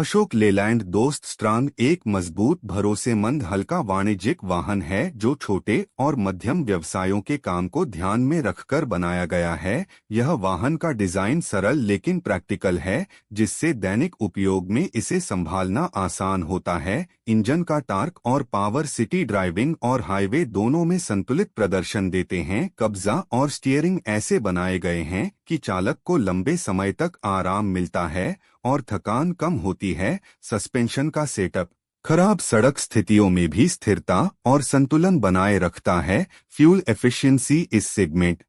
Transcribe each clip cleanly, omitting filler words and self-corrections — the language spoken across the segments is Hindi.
अशोक लेलैंड दोस्त स्ट्रांग एक मजबूत भरोसेमंद हल्का वाणिज्यिक वाहन है जो छोटे और मध्यम व्यवसायों के काम को ध्यान में रखकर बनाया गया है। यह वाहन का डिजाइन सरल लेकिन प्रैक्टिकल है, जिससे दैनिक उपयोग में इसे संभालना आसान होता है। इंजन का टार्क और पावर सिटी ड्राइविंग और हाईवे दोनों में संतुलित प्रदर्शन देते हैं। कब्जा और स्टीयरिंग ऐसे बनाए गए हैं कि चालक को लंबे समय तक आराम मिलता है और थकान कम होती है। सस्पेंशन का सेटअप खराब सड़क स्थितियों में भी स्थिरता और संतुलन बनाए रखता है। फ्यूल एफिशिएंसी इस सेगमेंट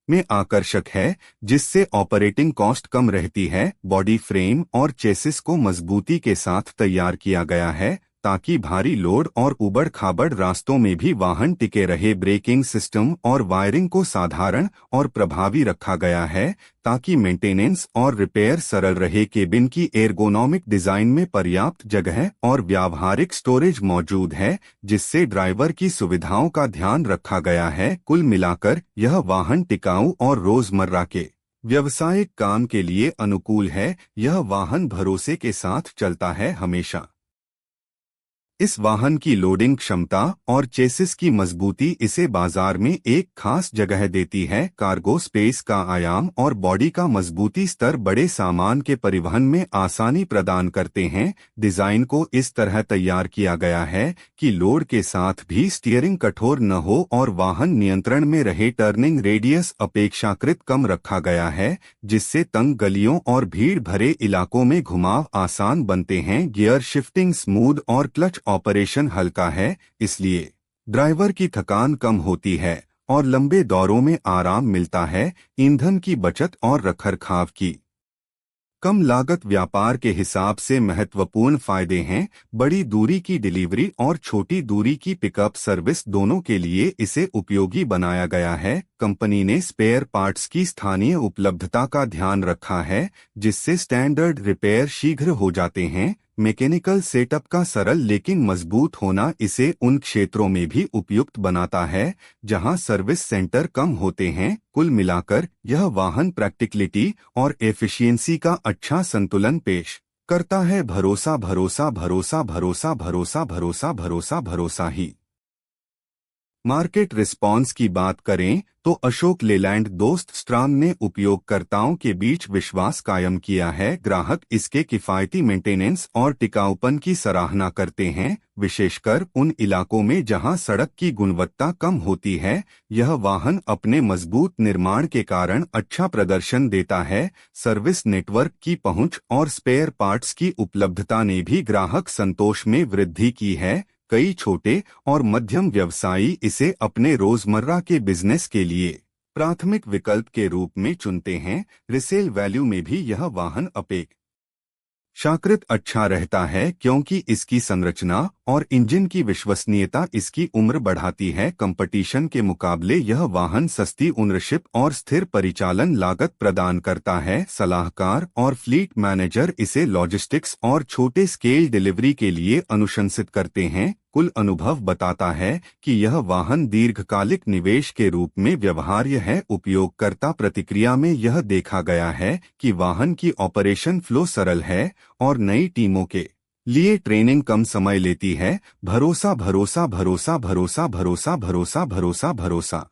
में आकर्षक है, जिससे ऑपरेटिंग कॉस्ट कम रहती है। बॉडी फ्रेम और चेसिस को मजबूती के साथ तैयार किया गया है ताकि भारी लोड और उबड़-खाबड़ रास्तों में भी वाहन टिके रहे। ब्रेकिंग सिस्टम और वायरिंग को साधारण और प्रभावी रखा गया है ताकि मेंटेनेंस और रिपेयर सरल रहे। केबिन की एर्गोनॉमिक डिजाइन में पर्याप्त जगह और व्यावहारिक स्टोरेज मौजूद है, जिससे ड्राइवर की सुविधाओं का ध्यान रखा गया है। कुल मिलाकर यह वाहन टिकाऊ और रोजमर्रा के व्यावसायिक काम के लिए अनुकूल है। यह वाहन भरोसे के साथ चलता है हमेशा। इस वाहन की लोडिंग क्षमता और चेसिस की मजबूती इसे बाजार में एक खास जगह देती है। कार्गो स्पेस का आयाम और बॉडी का मजबूती स्तर बड़े सामान के परिवहन में आसानी प्रदान करते हैं। डिजाइन को इस तरह तैयार किया गया है कि लोड के साथ भी स्टीयरिंग कठोर न हो और वाहन नियंत्रण में रहे। टर्निंग रेडियस अपेक्षाकृत कम रखा गया है, जिससे तंग गलियों और भीड़ भरे इलाकों में घुमाव आसान बनते हैं। गियर शिफ्टिंग स्मूथ और क्लच ऑपरेशन हल्का है, इसलिए ड्राइवर की थकान कम होती है और लंबे दौरों में आराम मिलता है। ईंधन की बचत और रखरखाव की कम लागत व्यापार के हिसाब से महत्वपूर्ण फायदे हैं। बड़ी दूरी की डिलीवरी और छोटी दूरी की पिकअप सर्विस दोनों के लिए इसे उपयोगी बनाया गया है। कंपनी ने स्पेयर पार्ट्स की स्थानीय उपलब्धता का ध्यान रखा है, जिससे स्टैंडर्ड रिपेयर शीघ्र हो जाते हैं। मैकेनिकल सेटअप का सरल लेकिन मजबूत होना इसे उन क्षेत्रों में भी उपयुक्त बनाता है जहां सर्विस सेंटर कम होते हैं। कुल मिलाकर यह वाहन प्रैक्टिकलिटी और एफिशिएंसी का अच्छा संतुलन पेश करता है। भरोसा भरोसा भरोसा भरोसा भरोसा भरोसा भरोसा भरोसा ही। मार्केट रिस्पॉन्स की बात करें तो अशोक लेलैंड दोस्त स्ट्रांग ने उपयोगकर्ताओं के बीच विश्वास कायम किया है। ग्राहक इसके किफायती मेंटेनेंस और टिकाऊपन की सराहना करते हैं, विशेषकर उन इलाकों में जहां सड़क की गुणवत्ता कम होती है। यह वाहन अपने मजबूत निर्माण के कारण अच्छा प्रदर्शन देता है। सर्विस नेटवर्क की पहुंच और स्पेयर पार्ट्स की उपलब्धता ने भी ग्राहक संतोष में वृद्धि की है। कई छोटे और मध्यम व्यवसायी इसे अपने रोजमर्रा के बिजनेस के लिए प्राथमिक विकल्प के रूप में चुनते हैं। रिसेल वैल्यू में भी यह वाहन अपेक्षाकृत अच्छा रहता है, क्योंकि इसकी संरचना और इंजन की विश्वसनीयता इसकी उम्र बढ़ाती है। कंपटीशन के मुकाबले यह वाहन सस्ती ओनरशिप और स्थिर परिचालन लागत प्रदान करता है। सलाहकार और फ्लीट मैनेजर इसे लॉजिस्टिक्स और छोटे स्केल डिलीवरी के लिए अनुशंसित करते हैं। कुल अनुभव बताता है कि यह वाहन दीर्घकालिक निवेश के रूप में व्यवहार्य है। उपयोगकर्ता प्रतिक्रिया में यह देखा गया है कि वाहन की ऑपरेशन फ्लो सरल है और नई टीमों के लिए ट्रेनिंग कम समय लेती है। भरोसा भरोसा भरोसा भरोसा भरोसा भरोसा भरोसा भरोसा।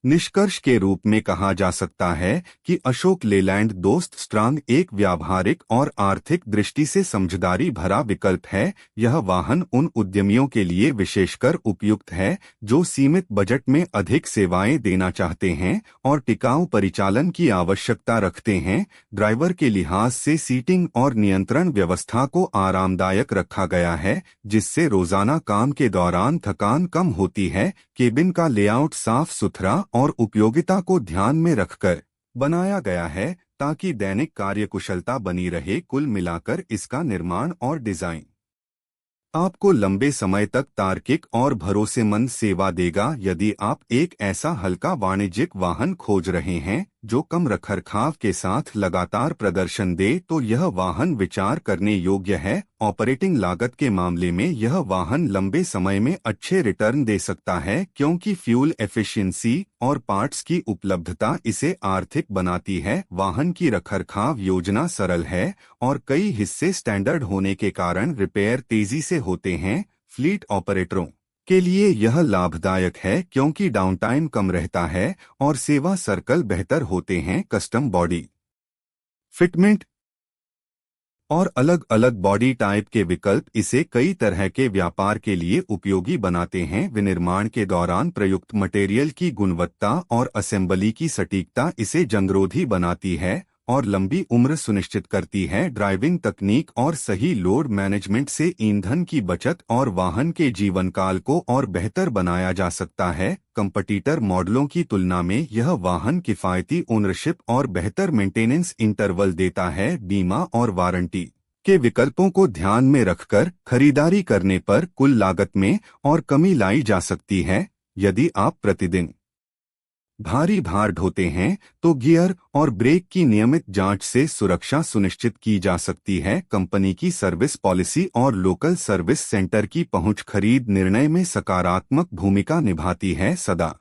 निष्कर्ष के रूप में कहा जा सकता है कि अशोक लेलैंड दोस्त स्ट्रांग एक व्यावहारिक और आर्थिक दृष्टि से समझदारी भरा विकल्प है। यह वाहन उन उद्यमियों के लिए विशेषकर उपयुक्त है जो सीमित बजट में अधिक सेवाएं देना चाहते हैं और टिकाऊ परिचालन की आवश्यकता रखते हैं। ड्राइवर के लिहाज से सीटिंग और नियंत्रण व्यवस्था को आरामदायक रखा गया है, जिससे रोजाना काम के दौरान थकान कम होती है। केबिन का लेआउट साफ सुथरा और उपयोगिता को ध्यान में रखकर बनाया गया है ताकि दैनिक कार्यकुशलता बनी रहे। कुल मिलाकर इसका निर्माण और डिजाइन आपको लंबे समय तक तार्किक और भरोसेमंद सेवा देगा। यदि आप एक ऐसा हल्का वाणिज्यिक वाहन खोज रहे हैं जो कम रखरखाव के साथ लगातार प्रदर्शन दे तो यह वाहन विचार करने योग्य है। ऑपरेटिंग लागत के मामले में यह वाहन लंबे समय में अच्छे रिटर्न दे सकता है क्योंकि फ्यूल एफिशिएंसी और पार्ट्स की उपलब्धता इसे आर्थिक बनाती है। वाहन की रखरखाव योजना सरल है और कई हिस्से स्टैंडर्ड होने के कारण रिपेयर तेजी से होते हैं। फ्लीट ऑपरेटरों के लिए यह लाभदायक है क्योंकि डाउनटाइम कम रहता है और सेवा सर्कल बेहतर होते हैं। कस्टम बॉडी फिटमेंट और अलग अलग बॉडी टाइप के विकल्प इसे कई तरह के व्यापार के लिए उपयोगी बनाते हैं। विनिर्माण के दौरान प्रयुक्त मटेरियल की गुणवत्ता और असेंबली की सटीकता इसे जंगरोधी बनाती है और लंबी उम्र सुनिश्चित करती है। ड्राइविंग तकनीक और सही लोड मैनेजमेंट से ईंधन की बचत और वाहन के जीवन काल को और बेहतर बनाया जा सकता है। कंपटीटर मॉडलों की तुलना में यह वाहन किफायती ओनरशिप और बेहतर मेंटेनेंस इंटरवल देता है। बीमा और वारंटी के विकल्पों को ध्यान में रखकर खरीदारी करने पर कुल लागत में और कमी लाई जा सकती है। यदि आप प्रतिदिन भारी भार ढोते हैं तो गियर और ब्रेक की नियमित जांच से सुरक्षा सुनिश्चित की जा सकती है। कंपनी की सर्विस पॉलिसी और लोकल सर्विस सेंटर की पहुंच खरीद निर्णय में सकारात्मक भूमिका निभाती है। सदा